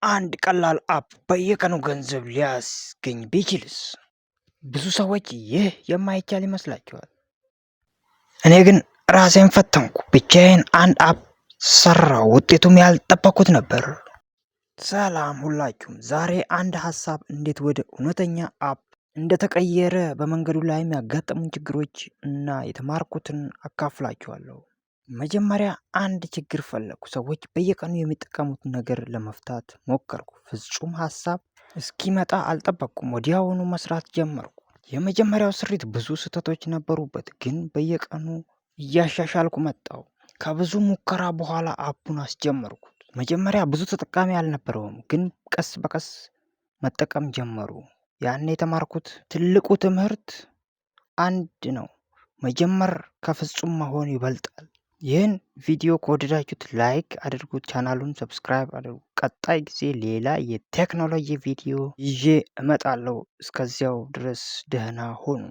አንድ ቀላል አፕ በየቀኑ ገንዘብ ሊያስገኝ ቢችልስ? ብዙ ሰዎች ይህ የማይቻል ይመስላቸዋል። እኔ ግን ራሴን ፈተንኩ። ብቻዬን አንድ አፕ ሰራው። ውጤቱም ያልጠበኩት ነበር። ሰላም ሁላችሁም። ዛሬ አንድ ሀሳብ እንዴት ወደ እውነተኛ አፕ እንደተቀየረ በመንገዱ ላይ የሚያጋጥሙን ችግሮች እና የተማርኩትን አካፍላችኋለሁ። መጀመሪያ አንድ ችግር ፈለኩ። ሰዎች በየቀኑ የሚጠቀሙት ነገር ለመፍታት ሞከርኩ። ፍጹም ሀሳብ እስኪመጣ አልጠበቅኩም። ወዲያውኑ መስራት ጀመርኩ። የመጀመሪያው ስሪት ብዙ ስህተቶች ነበሩበት፣ ግን በየቀኑ እያሻሻልኩ መጣው። ከብዙ ሙከራ በኋላ አፑን አስጀመርኩት። መጀመሪያ ብዙ ተጠቃሚ አልነበረውም፣ ግን ቀስ በቀስ መጠቀም ጀመሩ። ያኔ የተማርኩት ትልቁ ትምህርት አንድ ነው። መጀመር ከፍጹም መሆን ይበልጣል። ይህን ቪዲዮ ከወደዳችሁት ላይክ አድርጉት፣ ቻናሉን ሰብስክራይብ አድርጉ። ቀጣይ ጊዜ ሌላ የቴክኖሎጂ ቪዲዮ ይዤ እመጣለሁ። እስከዚያው ድረስ ደህና ሁኑ።